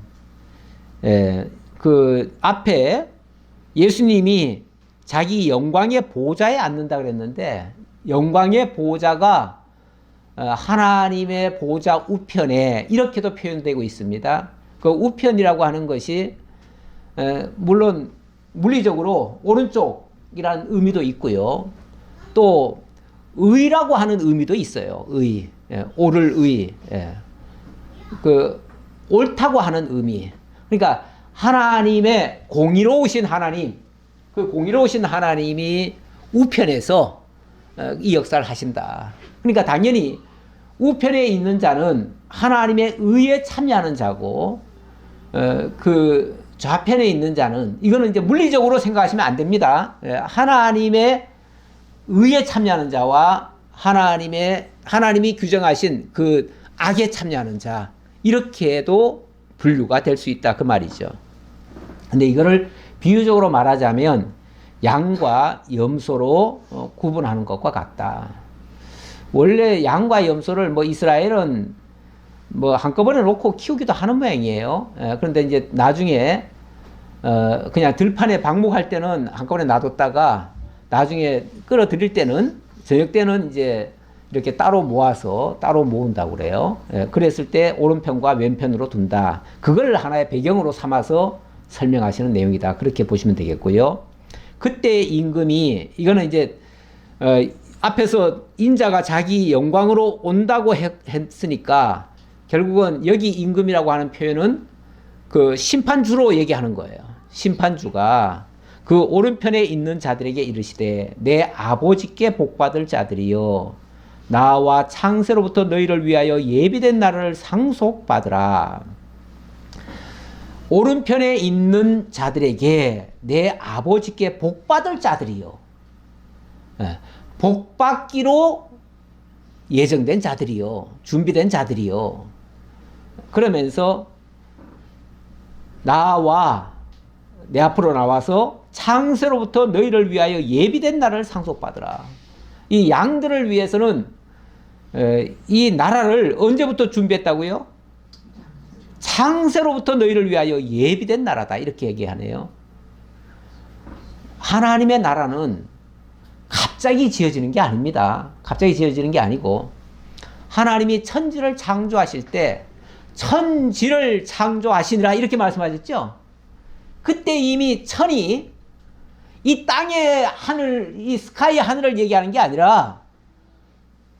그 앞에 예수님이 자기 영광의 보좌에 앉는다 그랬는데 영광의 보좌가 하나님의 보좌 우편에 이렇게도 표현되고 있습니다. 그 우편이라고 하는 것이 물론 물리적으로 오른쪽이라는 의미도 있고요. 또 의라고 하는 의미도 있어요. 의, 옳을 의, 그 옳다고 하는 의미. 그러니까 하나님의 공의로우신 하나님, 그 공의로우신 하나님이 우편에서 이 역사를 하신다. 그러니까 당연히 우편에 있는 자는 하나님의 의에 참여하는 자고, 그 좌편에 있는 자는 이거는 이제 물리적으로 생각하시면 안 됩니다. 하나님의 의에 참여하는 자와 하나님이 규정하신 그 악에 참여하는 자, 이렇게도 분류가 될 수 있다 그 말이죠. 근데 이거를 비유적으로 말하자면 양과 염소로 구분하는 것과 같다. 원래 양과 염소를 뭐 이스라엘은 뭐 한꺼번에 놓고 키우기도 하는 모양이에요. 그런데 이제 나중에 그냥 들판에 방목할 때는 한꺼번에 놔뒀다가 나중에 끌어들일 때는 저녁 때는 이제 이렇게 따로 모아서 따로 모은다고 그래요. 그랬을 때 오른편과 왼편으로 둔다. 그걸 하나의 배경으로 삼아서 설명하시는 내용이다. 그렇게 보시면 되겠고요. 그때 임금이 이거는 이제 앞에서 인자가 자기 영광으로 온다고 했으니까 결국은 여기 임금이라고 하는 표현은 그 심판주로 얘기하는 거예요. 심판주가 그 오른편에 있는 자들에게 이르시되 내 아버지께 복받을 자들이여 나와 창세로부터 너희를 위하여 예비된 나라를 상속받으라. 오른편에 있는 자들에게 내 아버지께 복받을 자들이요. 복받기로 예정된 자들이요. 준비된 자들이요. 그러면서 나와 내 앞으로 나와서 창세로부터 너희를 위하여 예비된 나라를 상속받으라. 이 양들을 위해서는 이 나라를 언제부터 준비했다고요? 창세로부터 너희를 위하여 예비된 나라다. 이렇게 얘기하네요. 하나님의 나라는 갑자기 지어지는 게 아닙니다. 갑자기 지어지는 게 아니고 하나님이 천지를 창조하실 때 천지를 창조하시니라 이렇게 말씀하셨죠. 그때 이미 천이 이 땅의 하늘, 이 스카이 하늘을 얘기하는 게 아니라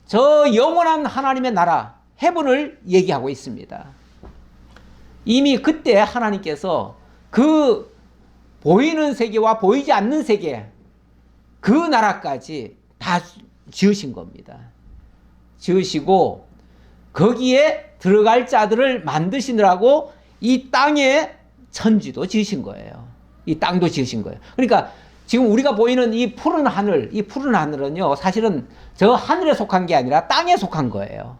저 영원한 하나님의 나라, 헤븐을 얘기하고 있습니다. 이미 그때 하나님께서 그 보이는 세계와 보이지 않는 세계, 그 나라까지 다 지으신 겁니다. 지으시고 거기에 들어갈 자들을 만드시느라고 이 땅에 천지도 지으신 거예요. 이 땅도 지으신 거예요. 그러니까 지금 우리가 보이는 이 푸른 하늘, 이 푸른 하늘은요, 사실은 저 하늘에 속한 게 아니라 땅에 속한 거예요.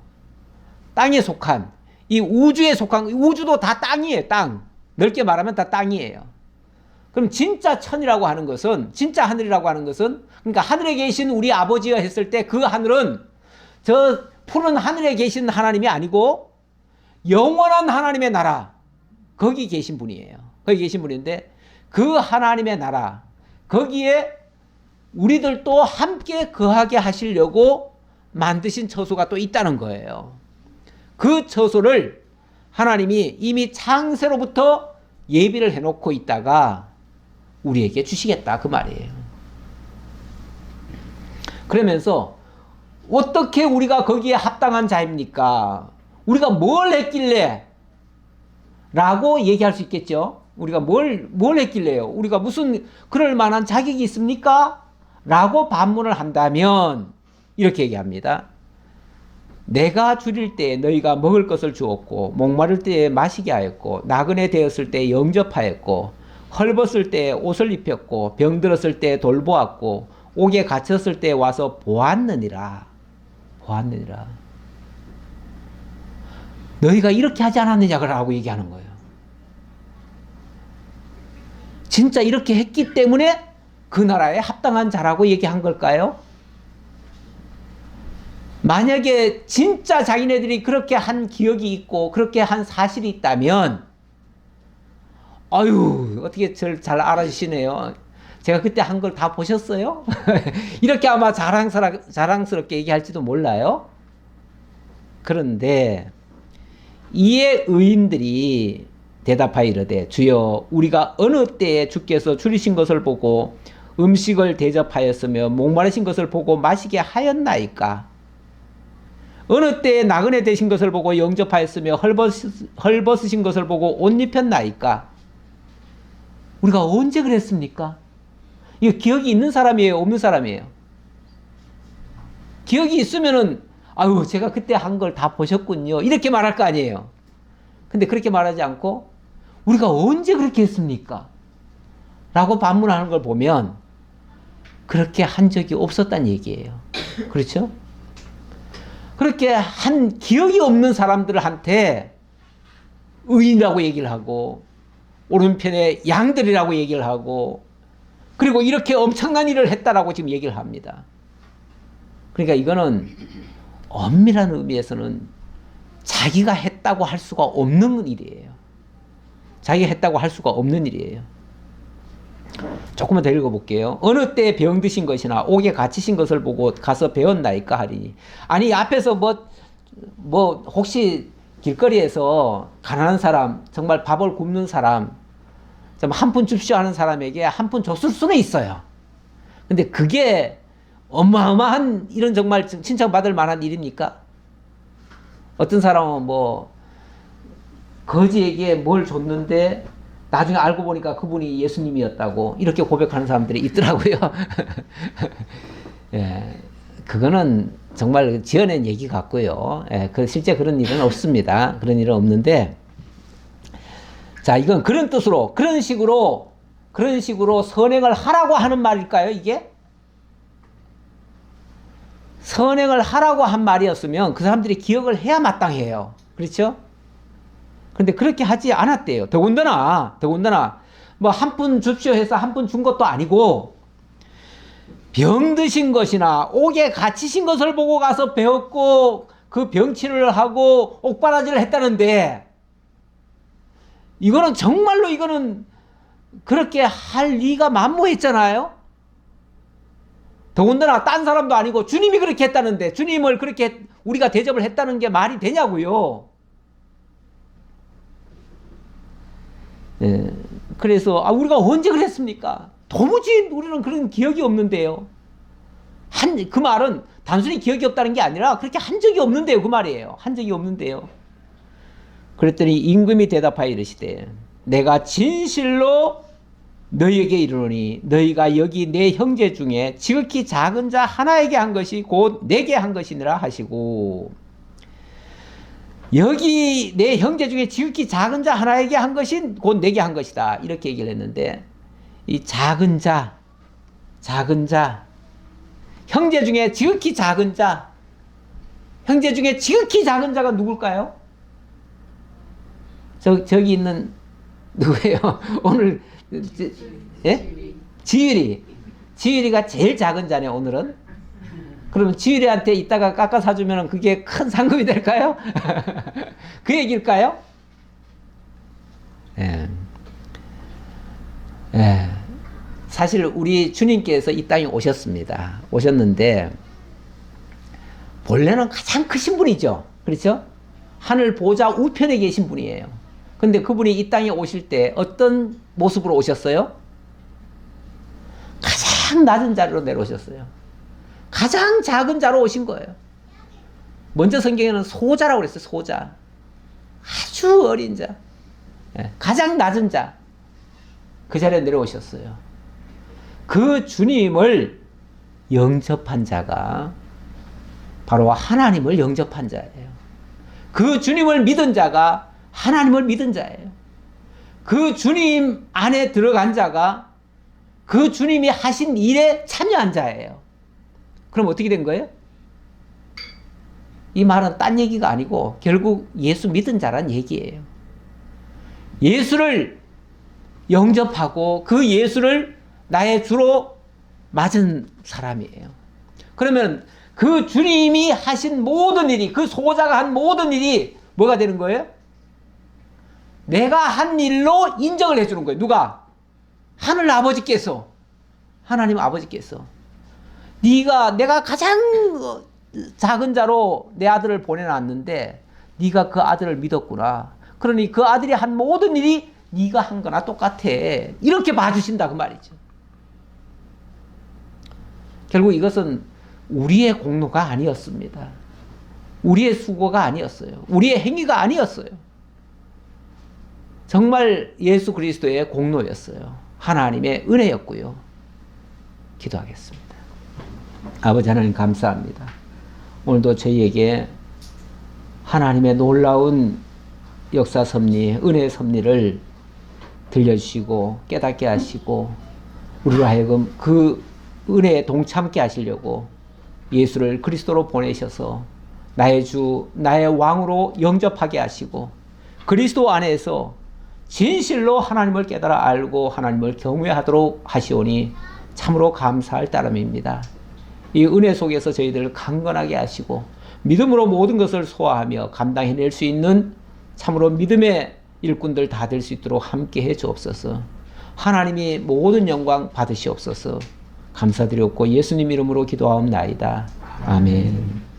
땅에 속한 이 우주에 속한, 우주도 다 땅이에요. 땅. 넓게 말하면 다 땅이에요. 그럼 진짜 천이라고 하는 것은, 진짜 하늘이라고 하는 것은, 그러니까 하늘에 계신 우리 아버지가 했을 때 그 하늘은 저 푸른 하늘에 계신 하나님이 아니고 영원한 하나님의 나라, 거기 계신 분이에요. 거기 계신 분인데 그 하나님의 나라, 거기에 우리들도 함께 거하게 하시려고 만드신 처소가 또 있다는 거예요. 그 처소를 하나님이 이미 창세로부터 예비를 해놓고 있다가 우리에게 주시겠다, 그 말이에요. 그러면서 어떻게 우리가 거기에 합당한 자입니까? 우리가 뭘 했길래? 라고 얘기할 수 있겠죠. 우리가 뭘 했길래요? 우리가 무슨 그럴 만한 자격이 있습니까? 라고 반문을 한다면 이렇게 얘기합니다. 내가 줄일 때에 너희가 먹을 것을 주었고, 목마를 때에 마시게 하였고, 나그네 되었을 때에 영접하였고, 헐벗을 때에 옷을 입혔고, 병들었을 때에 돌보았고, 옥에 갇혔을 때에 와서 보았느니라. 보았느니라. 너희가 이렇게 하지 않았느냐고 얘기하는 거예요. 진짜 이렇게 했기 때문에 그 나라에 합당한 자라고 얘기한 걸까요? 만약에 진짜 자기네들이 그렇게 한 기억이 있고 그렇게 한 사실이 있다면, 아유, 어떻게 저를 잘 알아주시네요. 제가 그때 한 걸 다 보셨어요? 이렇게 아마 자랑스럽게 얘기할지도 몰라요. 그런데 이에 의인들이 대답하여 이르되, 주여, 우리가 어느 때에 주께서 줄이신 것을 보고 음식을 대접하였으며 목마르신 것을 보고 마시게 하였나이까? 어느 때에 나그네 되신 것을 보고 영접하였으며 헐벗으신 것을 보고 옷 입혔나이까? 우리가 언제 그랬습니까? 이거 기억이 있는 사람이에요, 없는 사람이에요? 기억이 있으면은, 아유, 제가 그때 한 걸 다 보셨군요, 이렇게 말할 거 아니에요. 근데 그렇게 말하지 않고 우리가 언제 그렇게 했습니까? 라고 반문하는 걸 보면 그렇게 한 적이 없었다는 얘기예요. 그렇죠? 그렇게 한 기억이 없는 사람들한테 의인이라고 얘기를 하고, 오른편에 양들이라고 얘기를 하고, 그리고 이렇게 엄청난 일을 했다라고 지금 얘기를 합니다. 그러니까 이거는 엄밀한 의미에서는 자기가 했다고 할 수가 없는 일이에요. 자기가 했다고 할 수가 없는 일이에요. 조금만 더 읽어볼게요. 어느 때 병드신 것이나 옥에 갇히신 것을 보고 가서 배웠나이까 하리니. 아니, 앞에서 혹시 길거리에서 가난한 사람, 정말 밥을 굶는 사람, 한 푼 줍시오 하는 사람에게 한 푼 줬을 수는 있어요. 근데 그게 어마어마한, 이런 정말 칭찬받을 만한 일입니까? 어떤 사람은 거지에게 뭘 줬는데 나중에 알고 보니까 그분이 예수님이었다고 이렇게 고백하는 사람들이 있더라고요. 예, 그거는 정말 지어낸 얘기 같고요. 예, 실제 그런 일은 없습니다. 그런 일은 없는데, 자, 이건 그런 뜻으로, 그런 식으로 선행을 하라고 하는 말일까요, 이게? 선행을 하라고 한 말이었으면 그 사람들이 기억을 해야 마땅해요. 그렇죠? 그런데 그렇게 하지 않았대요. 더군다나 한 푼 줍시오 해서 한 푼 준 것도 아니고, 병드신 것이나 옥에 갇히신 것을 보고 가서 배웠고 그 병치료를 하고 옥바라지를 했다는데, 이거는 정말로 그렇게 할 리가 만무했잖아요. 더군다나 딴 사람도 아니고 주님이 그렇게 했다는데, 주님을 그렇게 우리가 대접을 했다는 게 말이 되냐고요. 예, 그래서 우리가 언제 그랬습니까? 도무지 우리는 그런 기억이 없는데요. 그 말은 단순히 기억이 없다는 게 아니라 그렇게 한 적이 없는데요, 그 말이에요. 한 적이 없는데요. 그랬더니 임금이 대답하여 이르시되, 내가 진실로 너희에게 이르노니 너희가 여기 내 형제 중에 지극히 작은 자 하나에게 한 것이 곧 내게 한 것이니라 하시고, 여기 내 형제 중에 지극히 작은 자 하나에게 한 것이 곧 내게 한 것이다, 이렇게 얘기를 했는데, 이 작은 자, 형제 중에 지극히 작은 자, 형제 중에 지극히 작은 자가 누굴까요? 저기 있는 누구예요? 오늘 예? 지율이가 제일 작은 자네 오늘은. 그러면 지율이한테 이따가 깎아 사주면 그게 큰 상금이 될까요? 그 얘기일까요? 예. 예. 사실 우리 주님께서 이 땅에 오셨습니다. 오셨는데 본래는 가장 크신 분이죠. 그렇죠? 하늘 보좌 우편에 계신 분이에요. 근데 그분이 이 땅에 오실 때 어떤 모습으로 오셨어요? 가장 낮은 자리로 내려오셨어요. 가장 작은 자로 오신 거예요. 먼저 성경에는 소자라고 그랬어요. 소자. 아주 어린 자. 가장 낮은 자. 그 자리에 내려오셨어요. 그 주님을 영접한 자가 바로 하나님을 영접한 자예요. 그 주님을 믿은 자가 하나님을 믿은 자예요. 그 주님 안에 들어간 자가 그 주님이 하신 일에 참여한 자예요. 그럼 어떻게 된 거예요? 이 말은 딴 얘기가 아니고 결국 예수 믿은 자란 얘기예요. 예수를 영접하고 그 예수를 나의 주로 맞은 사람이에요. 그러면 그 주님이 하신 모든 일이, 그 소자가 한 모든 일이 뭐가 되는 거예요? 내가 한 일로 인정을 해주는 거예요. 누가? 하늘 아버지께서, 하나님 아버지께서 내가 가장 작은 자로 내 아들을 보내놨는데 네가 그 아들을 믿었구나. 그러니 그 아들이 한 모든 일이 네가 한 거나 똑같아. 이렇게 봐주신다 그 말이죠. 결국 이것은 우리의 공로가 아니었습니다. 우리의 수고가 아니었어요. 우리의 행위가 아니었어요. 정말 예수 그리스도의 공로였어요. 하나님의 은혜였고요. 기도하겠습니다. 아버지 하나님 감사합니다. 오늘도 저희에게 하나님의 놀라운 역사 섭리, 은혜 섭리를 들려주시고 깨닫게 하시고 우리로 하여금 그 은혜에 동참케 하시려고 예수를 그리스도로 보내셔서 나의 주, 나의 왕으로 영접하게 하시고 그리스도 안에서 진실로 하나님을 깨달아 알고 하나님을 경외하도록 하시오니 참으로 감사할 따름입니다. 이 은혜 속에서 저희들을 강건하게 하시고 믿음으로 모든 것을 소화하며 감당해낼 수 있는 참으로 믿음의 일꾼들 다 될 수 있도록 함께해 주옵소서. 하나님이 모든 영광 받으시옵소서. 감사드렸고 예수님 이름으로 기도하옵나이다. 아멘.